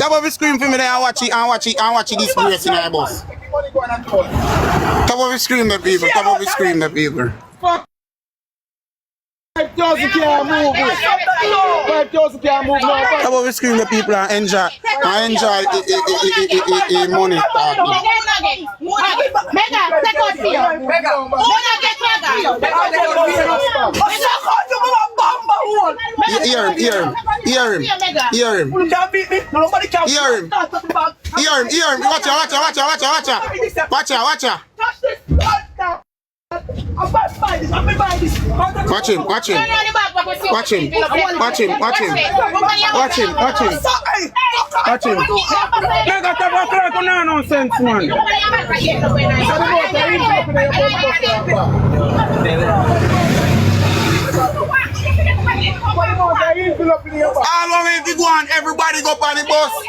Come over scream for me there and watch it this place in our bus. Come over scream the people, come over scream the people. 5,000 can't move it. 5,000 can't move now. Come over scream the people and enjoy money. Mega, take out here. Hear him. Watch out. Watch him. Mega tabak no nonsense man. All the way if you go on, everybody go on the bus.